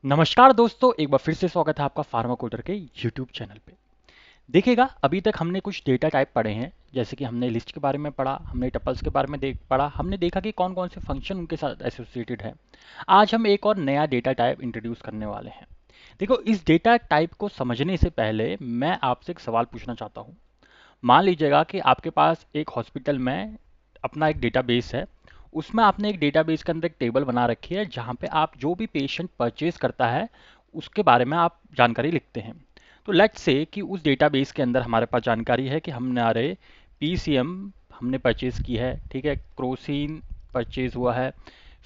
नमस्कार दोस्तों, एक बार फिर से स्वागत है आपका फार्माकोडर के यूट्यूब चैनल पे। देखिएगा, अभी तक हमने कुछ डेटा टाइप पढ़े हैं, जैसे कि हमने लिस्ट के बारे में पढ़ा, हमने टपल्स के बारे में पढ़ा, हमने देखा कि कौन कौन से फंक्शन उनके साथ एसोसिएटेड है। आज हम एक और नया डेटा टाइप इंट्रोड्यूस करने वाले हैं। देखो, इस डेटा टाइप को समझने से पहले मैं आपसे एक सवाल पूछना चाहता हूँ। मान लीजिएगा कि आपके पास एक हॉस्पिटल में अपना एक डेटाबेस है। उसमें आपने एक डेटाबेस के अंदर एक टेबल बना रखी है जहाँ पे आप जो भी पेशेंट परचेज करता है उसके बारे में आप जानकारी लिखते हैं। तो लेट्स से कि उस डेटाबेस के अंदर हमारे पास जानकारी है कि हमने पीसीएम हमने परचेज की है, ठीक है, क्रोसिन परचेज हुआ है।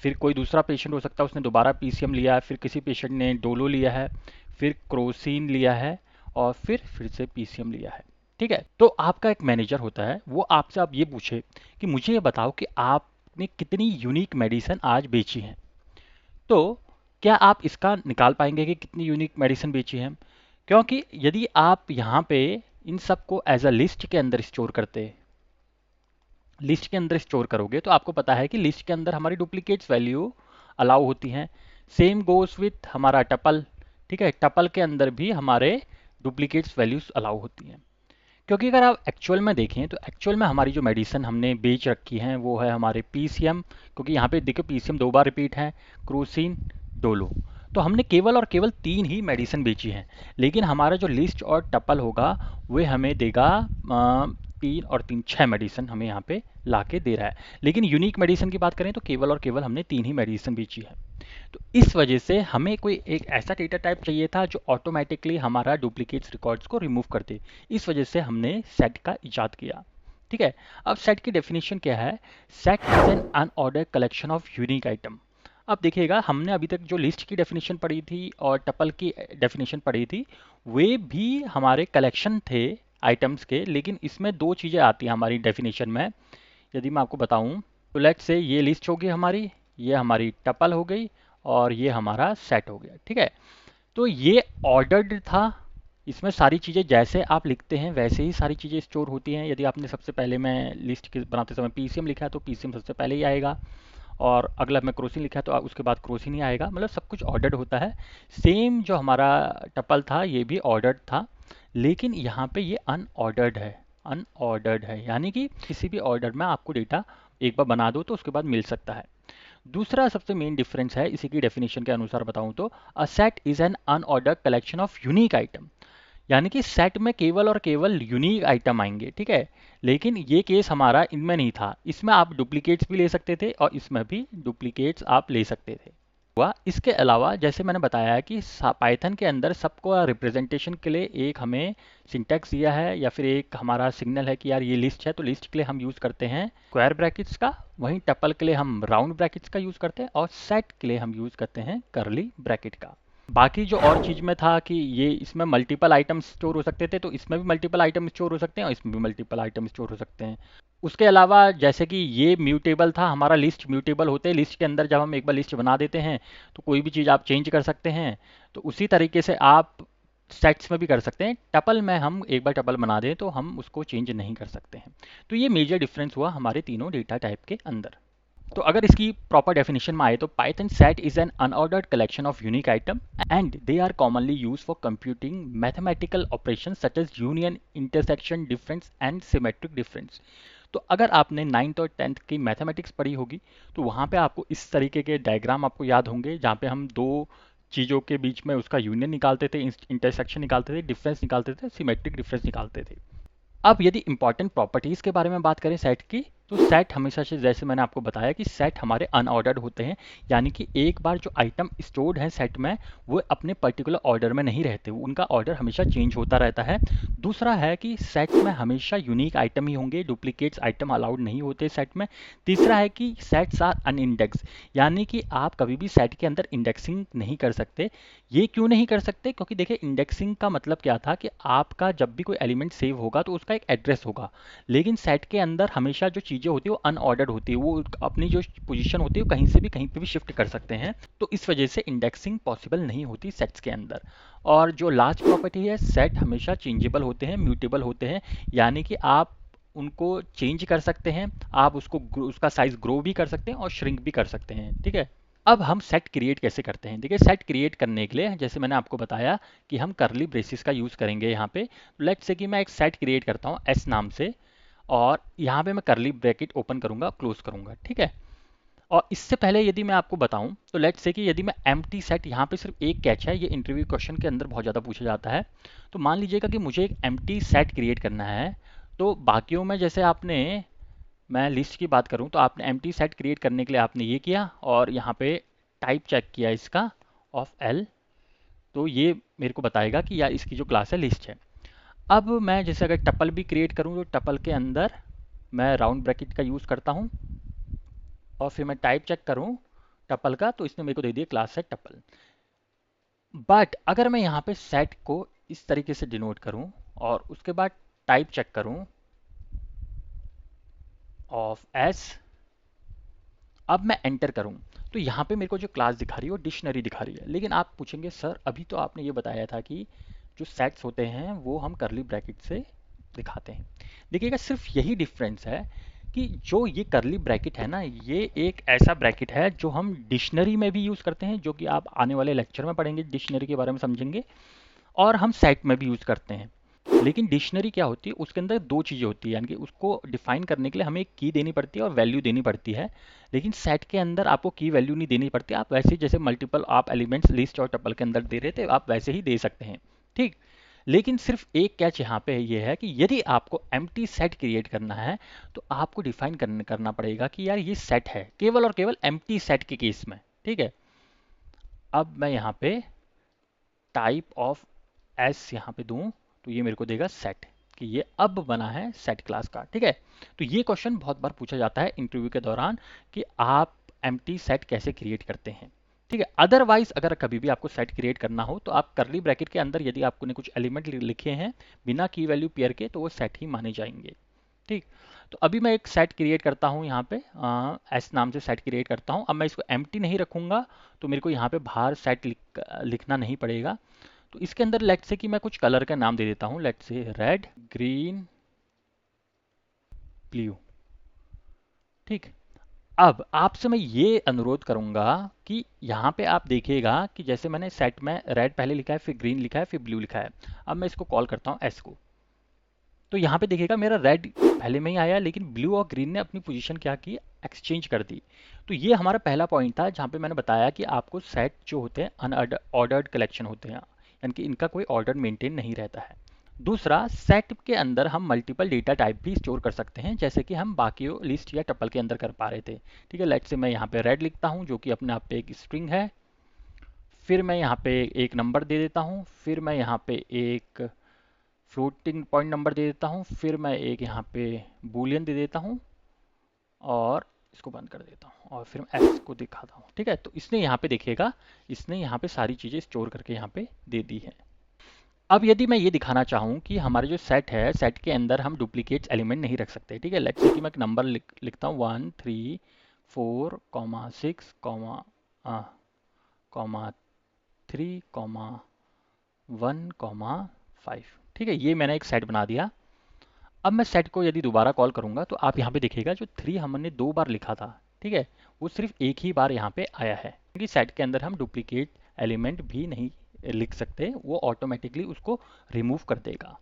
फिर कोई दूसरा पेशेंट हो सकता है, उसने दोबारा पीसीएम लिया है, फिर किसी पेशेंट ने डोलो लिया है, फिर क्रोसिन लिया है, और फिर से पीसीएम लिया है। ठीक है, तो आपका एक मैनेजर होता है, वो आपसे आप ये पूछे कि मुझे ये बताओ कि आपने कितनी यूनिक मेडिसिन आज बेची हैं। तो क्या आप इसका निकाल पाएंगे कि कितनी यूनिक मेडिसिन बेची है? क्योंकि यदि आप यहाँ पे इन सबको एज अ लिस्ट के अंदर स्टोर करोगे तो आपको पता है कि लिस्ट के अंदर हमारी डुप्लीकेट्स वैल्यू अलाउ होती हैं। सेम गोस विथ हमारा टपल। ठीक है, टपल के अंदर भी हमारे डुप्लीकेट्स वैल्यूज अलाउ होती हैं। क्योंकि अगर आप एक्चुअल में देखें तो एक्चुअल में हमारी जो मेडिसिन हमने बेच रखी है वो है हमारे पीसीएम, क्योंकि यहाँ पे देखो पीसीएम दो बार रिपीट है, क्रोसिन, डोलो। तो हमने केवल और केवल 3 ही मेडिसिन बेची हैं। लेकिन हमारा जो लिस्ट और टपल होगा वह हमें देगा 3 और 3 6 मेडिसिन हमें यहाँ पे ला के दे रहा है। लेकिन यूनिक मेडिसिन की बात करें तो केवल और केवल हमने 3 ही मेडिसिन बेची है। तो इस वजह से हमें कोई एक ऐसा डेटा टाइप चाहिए था जो ऑटोमेटिकली हमारा डुप्लीकेट्स रिकॉर्ड्स को रिमूव कर दे। इस वजह से हमने सेट का इजाद किया। ठीक है, अब सेट की डेफिनेशन क्या है? Set is an unordered collection of unique item. अब देखिएगा, हमने अभी तक जो लिस्ट की डेफिनेशन पढ़ी थी और टपल की डेफिनेशन पढ़ी थी, वे भी हमारे कलेक्शन थे आइटम्स के। लेकिन इसमें दो चीज़ें आती हैं हमारी डेफिनेशन में। यदि मैं आपको बताऊं तो लेट्स से ये लिस्ट होगी हमारी, ये हमारी टपल हो गई, और ये हमारा सेट हो गया। ठीक है, तो ये ऑर्डर्ड था। इसमें सारी चीज़ें जैसे आप लिखते हैं वैसे ही सारी चीज़ें स्टोर होती हैं। यदि आपने सबसे पहले मैं लिस्ट के बनाते समय पीसीएम लिखा है तो पीसीएम सबसे पहले ही आएगा, और अगला मैं क्रोसिन लिखा है तो उसके बाद क्रोसिन ही आएगा। मतलब सब कुछ ऑर्डर्ड होता है। सेम जो हमारा टपल था ये भी ऑर्डर्ड था, लेकिन यहाँ पे ये अनऑर्डर्ड है। अनऑर्डर्ड है यानी कि किसी भी ऑर्डर में आपको डेटा एक बार बना दो तो उसके बाद मिल सकता है। दूसरा सबसे मेन डिफरेंस है, इसी की डेफिनेशन के अनुसार बताऊं तो a set is an unordered collection of unique item. यानी कि सेट में केवल और केवल यूनिक आइटम आएंगे। ठीक है, लेकिन ये केस हमारा इनमें नहीं था। इसमें आप डुप्लीकेट्स भी ले सकते थे और इसमें भी डुप्लीकेट्स आप ले सकते थे। हुआ, इसके अलावा जैसे मैंने बताया है कि पाइथन के अंदर सबको रिप्रेजेंटेशन के लिए एक हमें सिंटैक्स दिया है, या फिर एक हमारा सिग्नल है कि यार ये लिस्ट है, तो लिस्ट के लिए हम यूज़ करते हैं स्क्वायर ब्रैकेट्स का। वहीं टपल के लिए हम राउंड ब्रैकेट्स का यूज़ करते हैं, और सेट के लिए हम यूज़ करते हैं करली ब्रैकेट का। बाकी जो और चीज़ में था कि ये इसमें मल्टीपल आइटम स्टोर हो सकते थे, तो इसमें भी मल्टीपल आइटम स्टोर हो सकते हैं और इसमें भी मल्टीपल आइटम स्टोर हो सकते हैं। उसके अलावा जैसे कि ये म्यूटेबल था, हमारा लिस्ट म्यूटेबल होते हैं। लिस्ट के अंदर जब हम एक बार लिस्ट बना देते हैं तो कोई भी चीज़ आप चेंज कर सकते हैं। तो उसी तरीके से आप सेट्स में भी कर सकते हैं। टपल में हम एक बार टपल बना दें तो हम उसको चेंज नहीं कर सकते हैं। तो ये मेजर डिफरेंस हुआ हमारे तीनों डेटा टाइप के अंदर। तो अगर इसकी प्रॉपर डेफिनेशन में आए तो Python set is an unordered collection of unique item and they are commonly use for computing mathematical operation such as union, intersection, difference and symmetric difference. तो अगर आपने 9th और 10th की मैथमेटिक्स पढ़ी होगी तो वहाँ पे आपको इस तरीके के डायग्राम आपको याद होंगे, जहाँ पे हम दो चीज़ों के बीच में उसका यूनियन निकालते थे, इंटरसेक्शन निकालते थे, डिफरेंस निकालते थे, सिमेट्रिक डिफरेंस निकालते थे। अब यदि इंपॉर्टेंट प्रॉपर्टीज़ के बारे में बात करें सेट की, तो सेट हमेशा से, जैसे मैंने आपको बताया कि सेट हमारे अनऑर्डर्ड होते हैं। यानी कि एक बार जो आइटम स्टोर्ड है सेट में, वो अपने पर्टिकुलर ऑर्डर में नहीं रहते, उनका ऑर्डर हमेशा चेंज होता रहता है। दूसरा है कि सेट में हमेशा यूनिक आइटम ही होंगे, डुप्लीकेट्स आइटम अलाउड नहीं होते सेट में। तीसरा है कि सेट्स आर अनइंडेक्स, यानी कि आप कभी भी सेट के अंदर इंडेक्सिंग नहीं कर सकते। ये क्यों नहीं कर सकते? क्योंकि देखिए, इंडेक्सिंग का मतलब क्या था कि आपका जब भी कोई एलिमेंट सेव होगा तो उसका एक एड्रेस होगा। लेकिन सेट के अंदर हमेशा जो चीज़ें होती है वो अनऑर्डर्ड होती है, वो अपनी जो पोजीशन होती है वो कहीं से भी कहीं पे भी शिफ्ट कर सकते हैं। तो इस वजह से इंडेक्सिंग पॉसिबल नहीं होती सेट्स के अंदर। और जो लास्ट प्रॉपर्टी है, सेट हमेशा चेंजेबल होते हैं, म्यूटेबल होते हैं। यानी कि आप उनको चेंज कर सकते हैं, आप उसका साइज ग्रो भी कर सकते हैं और श्रिंक भी कर सकते हैं। ठीक है, अब हम सेट क्रिएट कैसे करते हैं? देखिए, सेट क्रिएट करने के लिए जैसे मैंने आपको बताया कि हम करली ब्रेसेस का यूज़ करेंगे यहाँ पे। लेट्स से कि मैं एक सेट क्रिएट करता हूँ एस नाम से, और यहाँ पे मैं करली ब्रैकेट ओपन करूँगा, क्लोज करूँगा, ठीक है। और इससे पहले यदि मैं आपको बताऊं तो लेट्स से कि यदि मैं एम्प्टी सेट, यहाँ पे सिर्फ एक कैच है, ये इंटरव्यू क्वेश्चन के अंदर बहुत ज़्यादा पूछा जाता है। तो मान लीजिएगा कि मुझे एक एम्प्टी सेट क्रिएट करना है, तो बाकियों में जैसे आपने, मैं लिस्ट की बात करूं तो आपने एम्प्टी सेट क्रिएट करने के लिए आपने ये किया और यहाँ पे टाइप चेक किया इसका ऑफ एल, तो ये मेरे को बताएगा कि यार इसकी जो क्लास है लिस्ट है। अब मैं जैसे अगर टपल भी क्रिएट करूँ तो टपल के अंदर मैं राउंड ब्रैकेट का यूज़ करता हूँ और फिर मैं टाइप चेक करूं टपल का, तो इसने मेरे को दे दिया क्लास है टपल। बट अगर मैं यहाँ पे सेट को इस तरीके से डिनोट करूं और उसके बाद टाइप चेक करूं ऑफ एस, अब मैं एंटर करूं, तो यहाँ पे मेरे को जो क्लास दिखा रही है वो डिक्शनरी दिखा रही है। लेकिन आप पूछेंगे सर अभी तो आपने ये बताया था कि जो सेट्स होते हैं वो हम करली ब्रैकेट से दिखाते हैं। देखिएगा, सिर्फ यही डिफरेंस है कि जो ये करली ब्रैकेट है ना, ये एक ऐसा ब्रैकेट है जो हम डिक्शनरी में भी यूज़ करते हैं, जो कि आप आने वाले लेक्चर में पढ़ेंगे, डिक्शनरी के बारे में समझेंगे, और हम सेट में भी यूज़ करते हैं। लेकिन डिक्शनरी क्या होती है, उसके अंदर दो चीज़ें होती है, यानी कि उसको डिफाइन करने के लिए हमें एक की देनी पड़ती है और वैल्यू देनी पड़ती है। लेकिन सेट के अंदर आपको की वैल्यू नहीं देनी पड़ती, आप वैसे ही जैसे मल्टीपल आप एलिमेंट्स लिस्ट और टपल के अंदर दे रहे थे आप वैसे ही दे सकते हैं, ठीक। लेकिन सिर्फ एक कैच यहाँ पे ये है कि यदि आपको एम्प्टी सेट क्रिएट करना है तो आपको डिफाइन करना पड़ेगा कि यार ये सेट है, केवल और केवल एम्प्टी सेट के केस में, ठीक है। अब मैं यहाँ पे टाइप ऑफ एस यहाँ पे दूं तो ये मेरे को देगा सेट, कि ये अब बना है सेट क्लास का, ठीक है। तो ये क्वेश्चन बहुत बार पूछा जाता है इंटरव्यू के दौरान कि आप एम्प्टी सेट कैसे क्रिएट करते हैं, ठीक है। अदरवाइज अगर कभी भी आपको सेट क्रिएट करना हो तो आप करली ब्रैकेट के अंदर यदि आपने कुछ एलिमेंट लिखे हैं बिना की वैल्यू पेयर के तो वो सेट ही माने जाएंगे, ठीक। तो अभी मैं एक सेट क्रिएट करता हूँ यहाँ पे, एस नाम से सेट क्रिएट करता हूँ। अब मैं इसको एम्प्टी नहीं रखूंगा तो मेरे को यहाँ पे बाहर सेट लिखना नहीं पड़ेगा। तो इसके अंदर लेट्स से कि मैं कुछ कलर का नाम दे देता हूँ, let's say red, green, blue, ठीक। अब आपसे मैं ये अनुरोध करूंगा कि यहाँ पे आप देखिएगा कि जैसे मैंने सेट में रेड पहले लिखा है, फिर ग्रीन लिखा है, फिर ब्लू लिखा है। अब मैं इसको कॉल करता हूँ एस को, तो यहाँ पे देखिएगा मेरा रेड पहले में ही आया, लेकिन ब्लू और ग्रीन ने अपनी पोजीशन क्या की, एक्सचेंज कर दी। तो ये हमारा पहला पॉइंट था जहाँ पे मैंने बताया कि आपको सेट जो होते हैं अनऑर्डर्ड कलेक्शन होते हैं, यानी कि इनका कोई ऑर्डर मेंटेन नहीं रहता है। दूसरा, सेट के अंदर हम मल्टीपल डेटा टाइप भी स्टोर कर सकते हैं, जैसे कि हम बाकी लिस्ट या टपल के अंदर कर पा रहे थे, ठीक है। लेट्स से मैं यहाँ पे रेड लिखता हूँ जो कि अपने आप पे एक स्ट्रिंग है, फिर मैं यहाँ पे एक नंबर दे देता हूँ, फिर मैं यहाँ पे एक फ्लोटिंग पॉइंट नंबर दे देता हूँ, फिर मैं एक यहाँ पे बूलियन दे देता हूँ और इसको बंद कर देता हूँ और फिर एक्स को दिखाता हूँ, ठीक है। तो इसने यहाँ पे देखिएगा, इसने यहाँ पे सारी चीज़ें स्टोर करके यहाँ पे दे दी है। अब यदि मैं ये दिखाना चाहूँ कि हमारे जो सेट है, सेट के अंदर हम डुप्लीकेट्स एलिमेंट नहीं रख सकते, ठीक है। लेट्स से कि मैं एक नंबर लिखता हूँ 1 3 4 6 कॉमा 3 1 5, ठीक है। ये मैंने एक सेट बना दिया। अब मैं सेट को यदि दोबारा कॉल करूंगा तो आप यहाँ पे देखिएगा जो 3 हमने 2 बार लिखा था, ठीक है, वो सिर्फ एक ही बार यहाँ पे आया है, क्योंकि सेट के अंदर हम डुप्लीकेट एलिमेंट भी नहीं लिख सकते, वो ऑटोमेटिकली उसको रिमूव कर देगा।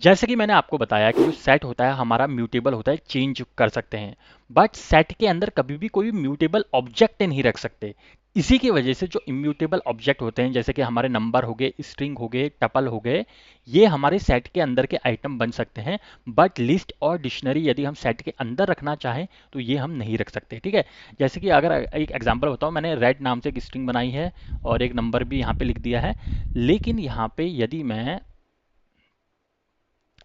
जैसे कि मैंने आपको बताया कि जो सेट होता है हमारा म्यूटेबल होता है, चेंज कर सकते हैं, बट सेट के अंदर कभी भी कोई म्यूटेबल ऑब्जेक्ट नहीं रख सकते। इसी की वजह से जो इम्यूटेबल ऑब्जेक्ट होते हैं, जैसे कि हमारे नंबर हो गए, स्ट्रिंग हो गए, टपल हो गए, ये हमारे सेट के अंदर के आइटम बन सकते हैं, बट लिस्ट और डिक्शनरी यदि हम सेट के अंदर रखना चाहें तो ये हम नहीं रख सकते, ठीक है। जैसे कि अगर एक एग्जांपल बताऊं, मैंने रेड नाम से एक स्ट्रिंग बनाई है और एक नंबर भी यहाँ पे लिख दिया है, लेकिन यहाँ पे यदि मैं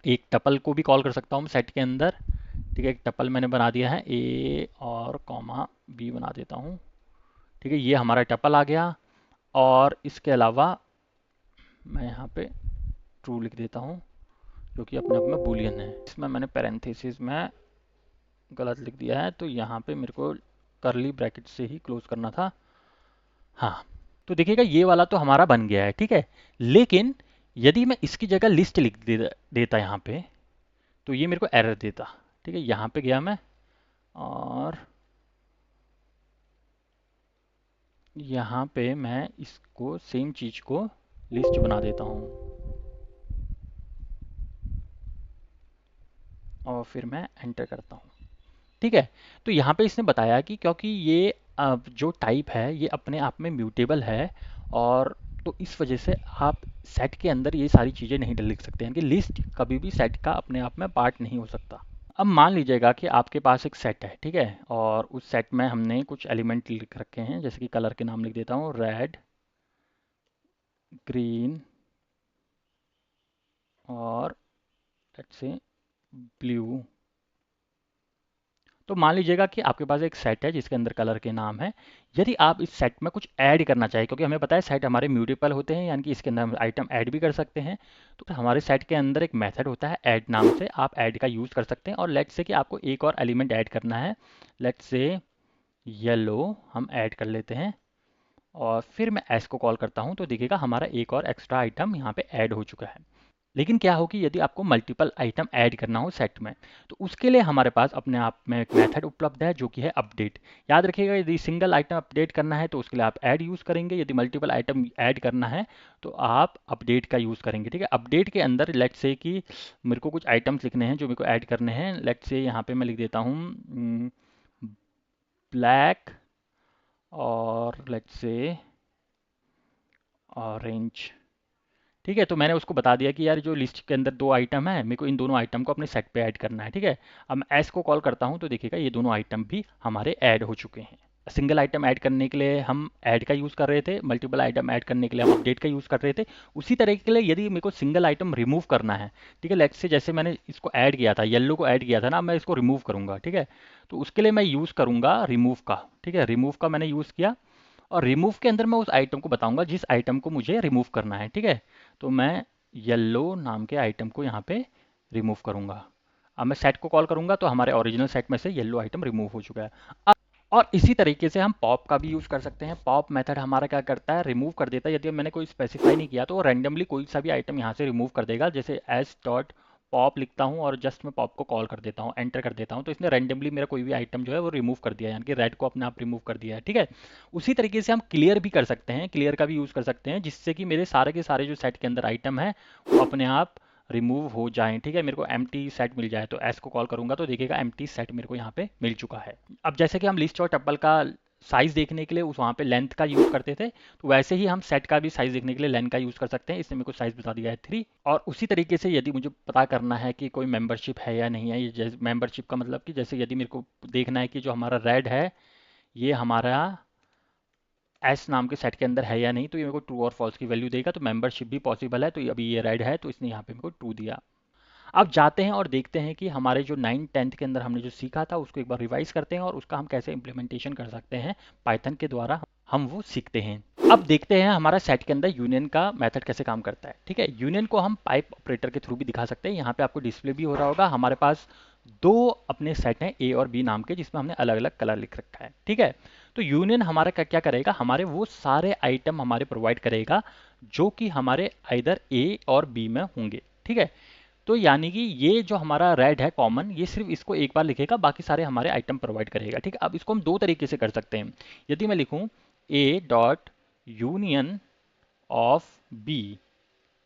एक टपल को भी कॉल कर सकता हूँ सेट के अंदर, ठीक है। एक टपल मैंने बना दिया है, ए और कॉमा बी बना देता हूँ, ठीक है। ये हमारा टपल आ गया और इसके अलावा मैं यहाँ पे ट्रू लिख देता हूँ जो कि अपने आप में बूलियन है। इसमें मैंने पैरेंथेसिस में गलत लिख दिया है, तो यहाँ पे मेरे को करली ब्रैकेट से ही क्लोज करना था। हाँ, तो देखिएगा ये वाला तो हमारा बन गया है, ठीक है। लेकिन यदि मैं इसकी जगह लिस्ट लिख देता यहाँ पे तो ये मेरे को एरर देता, ठीक है। यहाँ पे गया मैं और यहाँ पे मैं इसको सेम चीज़ को लिस्ट बना देता हूँ और फिर मैं एंटर करता हूँ। ठीक है। तो यहाँ पे इसने बताया कि क्योंकि ये जो टाइप है ये अपने आप में म्यूटेबल है, और तो इस वजह से आप सेट के अंदर ये सारी चीज़ें नहीं लिख सकते हैं कि लिस्ट कभी भी सेट का अपने आप में पार्ट नहीं हो सकता। अब मान लीजिएगा कि आपके पास एक सेट है, ठीक है, और उस सेट में हमने कुछ एलिमेंट लिख रखे हैं, जैसे कि कलर के नाम लिख देता हूँ, रेड, ग्रीन और लेट्स से ब्लू। तो मान लीजिएगा कि आपके पास एक सेट है जिसके अंदर कलर के नाम है। यदि आप इस सेट में कुछ ऐड करना चाहें, क्योंकि हमें पता है सेट हमारे म्यूटेबल होते हैं, यानी कि इसके अंदर हम आइटम ऐड भी कर सकते हैं, तो हमारे सेट के अंदर एक मेथड होता है ऐड नाम से, आप ऐड का यूज़ कर सकते हैं। और लेट्स से कि आपको एक और एलिमेंट ऐड करना है, लेट्स से येलो हम ऐड कर लेते हैं, और फिर मैं एस को कॉल करता हूँ, तो देखिएगा हमारा एक और एक्स्ट्रा आइटम यहाँ पे ऐड हो चुका है। लेकिन क्या हो कि यदि आपको मल्टीपल आइटम ऐड करना हो सेट में, तो उसके लिए हमारे पास अपने आप में एक मेथड उपलब्ध है जो कि है अपडेट। याद रखिएगा, यदि सिंगल आइटम अपडेट करना है तो उसके लिए आप ऐड यूज़ करेंगे, यदि मल्टीपल आइटम ऐड करना है तो आप अपडेट का यूज़ करेंगे। ठीक है। अपडेट के अंदर लेट्स से कि मेरे को कुछ आइटम्स लिखने हैं जो मेरे को ऐड करने हैं, लेट्स से यहाँ पे मैं लिख देता हूँ ब्लैक और लेट्स से ऑरेंज। ठीक है। तो मैंने उसको बता दिया कि यार जो लिस्ट के अंदर दो आइटम है, मेरे को इन दोनों आइटम को अपने सेट पे ऐड करना है। ठीक है। अब मैं एस को कॉल करता हूँ तो देखिएगा ये दोनों आइटम भी हमारे ऐड हो चुके हैं। सिंगल आइटम ऐड करने के लिए हम ऐड का यूज़ कर रहे थे, मल्टीपल आइटम ऐड करने के लिए हम अपडेट का यूज़ कर रहे थे। उसी तरह के लिए यदि मेरे को सिंगल आइटम रिमूव करना है, ठीक है, लेट्स से जैसे मैंने इसको ऐड किया था, येलो को ऐड किया था ना, मैं इसको रिमूव करूँगा। ठीक है। तो उसके लिए मैं यूज़ करूँगा रिमूव का। ठीक है। रिमूव का मैंने यूज़ किया, और रिमूव के अंदर मैं उस आइटम को बताऊंगा जिस आइटम को मुझे रिमूव करना है। ठीक है। तो मैं येलो नाम के आइटम को यहाँ पे रिमूव करूंगा। अब मैं सेट को कॉल करूंगा तो हमारे ओरिजिनल सेट में से येलो आइटम रिमूव हो चुका है। अब और इसी तरीके से हम पॉप का भी यूज़ कर सकते हैं। पॉप मेथड हमारा क्या करता है, रिमूव कर देता है। यदि मैंने कोई स्पेसिफाई नहीं किया तो वो रैंडमली कोई सा भी आइटम यहाँ से रिमूव कर देगा। जैसे एस डॉट पॉप लिखता हूँ और जस्ट मैं पॉप को कॉल कर देता हूँ, एंटर कर देता हूँ, तो इसने रैंडमली मेरा कोई भी आइटम जो है वो रिमूव कर दिया है, यानी कि रेड को अपने आप रिमूव कर दिया है। ठीक है। उसी तरीके से हम क्लियर भी कर सकते हैं, क्लियर का भी यूज़ कर सकते हैं, जिससे कि मेरे सारे के सारे जो सेट के अंदर आइटम है वो अपने आप रिमूव हो जाएं। ठीक है। मेरे को एम्प्टी सेट मिल जाए, तो एस को कॉल करूंगा तो देखिएगा एम्प्टी सेट मेरे को यहाँ पे मिल चुका है। अब जैसे कि हम लिस्ट और टपल का साइज देखने के लिए उस वहाँ पे लेंथ का यूज़ करते थे, तो वैसे ही हम सेट का भी साइज देखने के लिए लेंथ का यूज़ कर सकते हैं। इसने मेरे को साइज बता दिया है 3। और उसी तरीके से यदि मुझे पता करना है कि कोई मेंबरशिप है या नहीं है, ये जैसे मेंबरशिप का मतलब कि जैसे यदि मेरे को देखना है कि जो हमारा रेड है ये हमारा एस नाम के सेट के अंदर है या नहीं, तो ये मेरे को ट्रू और फॉल्स की वैल्यू देगा। तो मेंबरशिप भी पॉसिबल है, तो अभी ये रेड है तो इसने यहाँ पे मेरे को ट्रू दिया। अब जाते हैं और देखते हैं कि हमारे जो 9th 10th के अंदर हमने जो सीखा था उसको एक बार रिवाइज करते हैं और उसका हम कैसे इम्प्लीमेंटेशन कर सकते हैं पाइथन के द्वारा, हम वो सीखते हैं। अब देखते हैं हमारा सेट के अंदर यूनियन का मेथड कैसे काम करता है। ठीक है। यूनियन को हम पाइप ऑपरेटर के थ्रू भी दिखा सकते हैं। यहाँ पे आपको डिस्प्ले भी हो रहा होगा, हमारे पास दो अपने सेट हैं ए और बी नाम के, जिसमें हमने अलग अलग कलर लिख रखा है। ठीक है। तो यूनियन हमारा क्या करेगा, हमारे वो सारे आइटम हमारे प्रोवाइड करेगा जो कि हमारे इधर ए और बी में होंगे। ठीक है। तो यानी कि ये जो हमारा रेड है कॉमन, ये सिर्फ इसको एक बार लिखेगा, बाकी सारे हमारे आइटम प्रोवाइड करेगा। ठीक है। अब इसको हम दो तरीके से कर सकते हैं। यदि मैं लिखूं A dot union of B,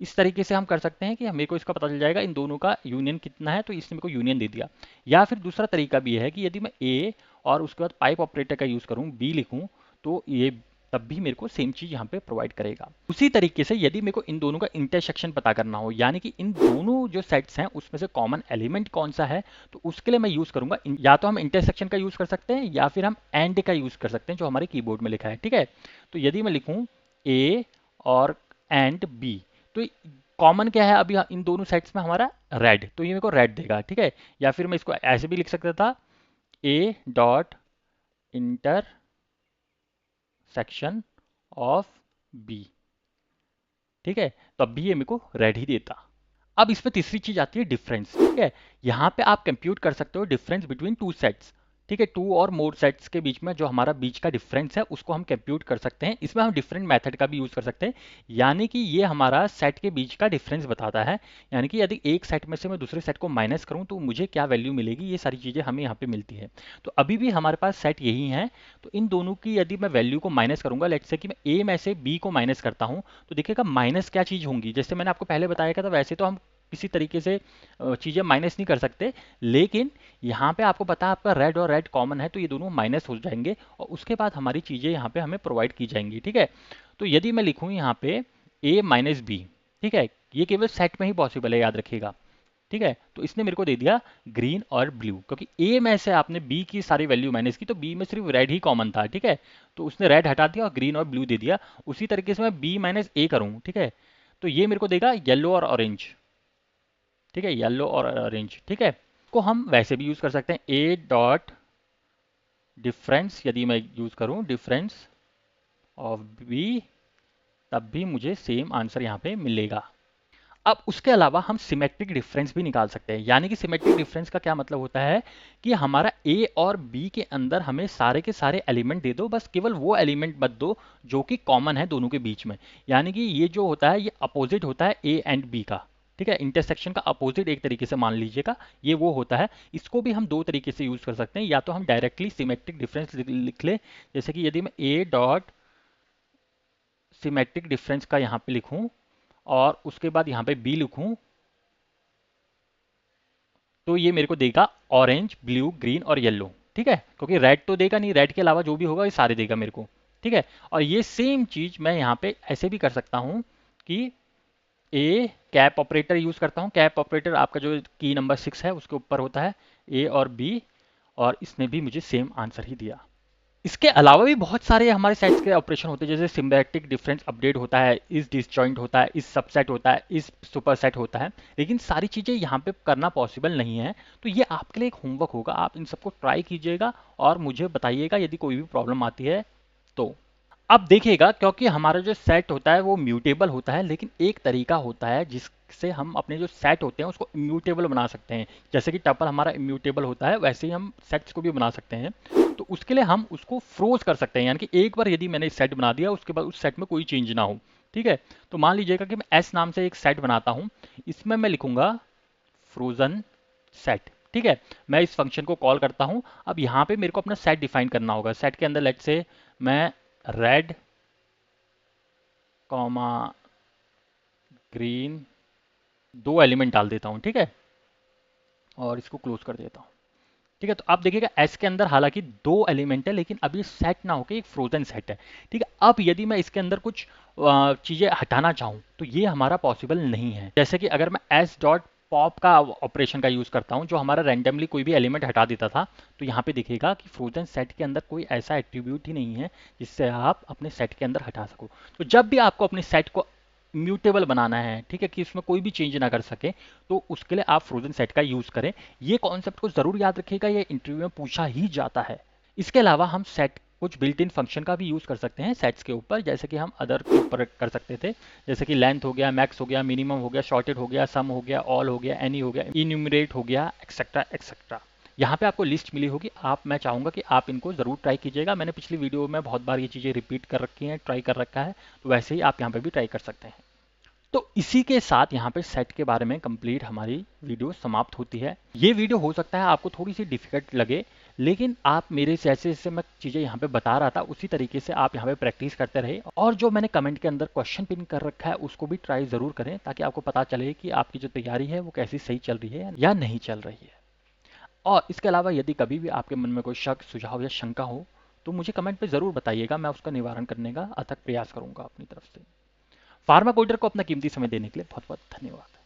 इस तरीके से हम कर सकते हैं कि मेरे को इसका पता चल जाएगा इन दोनों का यूनियन कितना है, तो इसने मेरे को यूनियन दे दिया। या फिर दूसरा तरीका भी है कि यदि मैं ए और उसके बाद पाइप ऑपरेटर का यूज़ करूं, बी लिखूं, तो ये तब भी मेरे को सेम चीज़ यहाँ पे प्रोवाइड करेगा। उसी तरीके से यदि मेरे को इन दोनों का इंटरसेक्शन पता करना हो, यानी कि इन दोनों जो सेट्स हैं उसमें से कॉमन एलिमेंट कौन सा है, तो उसके लिए मैं यूज़ करूंगा या तो हम इंटरसेक्शन का यूज़ कर सकते हैं या फिर हम एंड का यूज़ कर सकते हैं जो हमारे कीबोर्ड में लिखा है। ठीक है। तो यदि मैं लिखूँ ए और एंड बी, तो कॉमन क्या है अभी इन दोनों सेट्स में हमारा रेड, तो ये मेरे को रेड देगा। ठीक है। या फिर मैं इसको ऐसे भी लिख सकता था, A dot intersection of B. ठीक है। तब भी ये मेरे को रेड ही देता। अब इसमें तीसरी चीज आती है डिफरेंस। ठीक है। यहाँ पे आप कंप्यूट कर सकते हो डिफरेंस बिटवीन टू सेट्स। ठीक है, टू और मोर सेट्स के बीच में जो हमारा बीच का डिफरेंस है उसको हम कंप्यूट कर सकते हैं। इसमें हम डिफरेंट मेथड का भी यूज़ कर सकते हैं, यानी कि ये हमारा सेट के बीच का डिफरेंस बताता है। यानी कि यदि एक सेट में से मैं दूसरे सेट को माइनस करूं तो मुझे क्या वैल्यू मिलेगी, ये सारी चीज़ें हमें यहाँ पे मिलती है। तो अभी भी हमारे पास सेट यही है, तो इन दोनों की यदि मैं वैल्यू को माइनस करूंगा, लेट्स से कि मैं ए में से बी को माइनस करता हूँ, तो देखिएगा माइनस क्या चीज़ होंगी। जैसे मैंने आपको पहले बताया था, वैसे तो हम किसी तरीके से चीज़ें माइनस नहीं कर सकते, लेकिन यहाँ पे आपको पता है आपका रेड और रेड कॉमन है, तो ये दोनों माइनस हो जाएंगे और उसके बाद हमारी चीज़ें यहाँ पे हमें प्रोवाइड की जाएंगी। ठीक है, तो यदि मैं लिखूँ यहाँ पे a माइनस बी, ठीक है, ये केवल सेट में ही पॉसिबल है, याद रखिएगा। ठीक है, तो इसने मेरे को दे दिया ग्रीन और ब्लू, क्योंकि a में से आपने b की सारी वैल्यू माइनस की, तो b में सिर्फ रेड ही कॉमन था। ठीक है, तो उसने रेड हटा दिया और ग्रीन और ब्लू दे दिया। उसी तरीके से मैं b माइनस ए करूँ, ठीक है, तो ये मेरे को देगा येलो और ऑरेंज। ठीक है, येलो और ऑरेंज। ठीक है, को हम वैसे भी यूज कर सकते हैं, ए डॉट डिफरेंस, यदि मैं यूज करूं डिफरेंस ऑफ बी, तब भी मुझे सेम आंसर यहाँ पे मिलेगा। अब उसके अलावा हम सिमेट्रिक डिफरेंस भी निकाल सकते हैं। यानी कि सिमेट्रिक डिफरेंस का क्या मतलब होता है कि हमारा ए और बी के अंदर हमें सारे के सारे एलिमेंट दे दो, बस केवल वो एलिमेंट मत दो जो कि कॉमन है दोनों के बीच में। यानी कि ये जो होता है ये अपोजिट होता है ए एंड बी का। ठीक है, इंटरसेक्शन का अपोजिट एक तरीके से मान लीजिएगा, ये वो होता है। इसको भी हम दो तरीके से यूज कर सकते हैं, या तो हम डायरेक्टली सिमेट्रिक डिफरेंस लिख ले, जैसे कि यदि मैं ए डॉट सिमेट्रिक डिफरेंस का यहाँ पे लिखूं और उसके बाद यहाँ पे बी लिखूं, तो ये मेरे को देगा ऑरेंज, ब्लू, ग्रीन और येलो। ठीक है, क्योंकि रेड तो देगा नहीं, रेड के अलावा जो भी होगा ये सारे देगा मेरे को। ठीक है, और ये सेम चीज मैं यहाँ पे ऐसे भी कर सकता हूँ कि ए कैप ऑपरेटर यूज करता हूँ। कैप ऑपरेटर आपका जो की नंबर 6 है उसके ऊपर होता है, ए और बी, और इसने भी मुझे सेम आंसर ही दिया। इसके अलावा भी बहुत सारे हमारे सेट्स के ऑपरेशन होते हैं, जैसे सिम्बैटिक डिफरेंस अपडेट होता है, इस डिसजॉइंट होता है, इस सबसेट होता है, इस सुपरसेट होता है। लेकिन सारी चीज़ें यहाँ पे करना पॉसिबल नहीं है, तो ये आपके लिए एक होमवर्क होगा, आप इन सबको ट्राई कीजिएगा और मुझे बताइएगा यदि कोई भी प्रॉब्लम आती है तो। अब देखिएगा, क्योंकि हमारा जो सेट होता है वो म्यूटेबल होता है, लेकिन एक तरीका होता है जिससे हम अपने जो सेट होते हैं उसको इम्यूटेबल बना सकते हैं। जैसे कि टपल हमारा इम्यूटेबल होता है, वैसे ही हम सेट्स को भी बना सकते हैं। तो उसके लिए हम उसको फ्रोज कर सकते हैं, यानी कि एक बार यदि मैंने सेट बना दिया उसके बाद उस सेट में कोई चेंज ना हो। ठीक है, तो मान लीजिएगा कि मैं एस नाम से एक सेट बनाता हूँ, इसमें मैं लिखूंगा फ्रोजन सेट। ठीक है, मैं इस फंक्शन को कॉल करता हूँ। अब यहाँ पे मेरे को अपना सेट डिफाइन करना होगा। सेट के अंदर लेट से मैं रेड कॉमा ग्रीन दो एलिमेंट डाल देता हूँ। ठीक है, और इसको क्लोज कर देता हूँ। ठीक है, तो आप देखिएगा एस के अंदर हालांकि दो एलिमेंट है, लेकिन अब ये सेट ना होकर एक फ्रोजन सेट है। ठीक है, अब यदि मैं इसके अंदर कुछ चीज़ें हटाना चाहूँ तो ये हमारा पॉसिबल नहीं है। जैसे कि अगर मैं एस डॉट पॉप का ऑपरेशन का यूज़ करता हूँ जो हमारा रैंडमली कोई भी एलिमेंट हटा देता था, तो यहाँ पे देखिएगा कि फ्रोजन सेट के अंदर कोई ऐसा एट्रीब्यूट ही नहीं है जिससे आप अपने सेट के अंदर हटा सको। तो जब भी आपको अपने सेट को म्यूटेबल बनाना है, ठीक है, कि इसमें कोई भी चेंज ना कर सके, तो उसके लिए आप फ्रोजन सेट का यूज़ करें। ये कॉन्सेप्ट को ज़रूर याद रखिएगा, ये इंटरव्यू में पूछा ही जाता है। इसके अलावा हम सेट कुछ बिल्ट इन फंक्शन का भी यूज़ कर सकते हैं सेट्स के ऊपर, जैसे कि हम अदर के ऊपर कर सकते थे, जैसे कि लेंथ हो गया, मैक्स हो गया, मिनिमम हो गया, शॉर्टेड हो गया, सम हो गया, ऑल हो गया, एनी हो गया, इन्यूमरेट हो गया, एक्सेट्रा एक्सेट्रा। यहाँ पे आपको लिस्ट मिली होगी, मैं चाहूँगा कि आप इनको ज़रूर ट्राई कीजिएगा। मैंने पिछली वीडियो में बहुत बार ये चीज़ें रिपीट कर रखी हैं, ट्राई कर रखा है, तो वैसे ही आप यहाँ पे भी ट्राई कर सकते हैं। तो इसी के साथ यहाँ पे सेट के बारे में कंप्लीट हमारी वीडियो समाप्त होती है। ये वीडियो हो सकता है आपको थोड़ी सी डिफिकल्ट लगे, लेकिन आप मेरे जैसे जैसे मैं चीज़ें यहाँ पे बता रहा था उसी तरीके से आप यहाँ पे प्रैक्टिस करते रहे, और जो मैंने कमेंट के अंदर क्वेश्चन पिन कर रखा है उसको भी ट्राई ज़रूर करें, ताकि आपको पता चले कि आपकी जो तैयारी है वो कैसी सही चल रही है या नहीं चल रही है। और इसके अलावा यदि कभी भी आपके मन में कोई शक, सुझाव या शंका हो तो मुझे कमेंट पे ज़रूर बताइएगा, मैं उसका निवारण करने का अथक प्रयास करूँगा अपनी तरफ से। फार्मा कोडर को अपना कीमती समय देने के लिए बहुत बहुत धन्यवाद।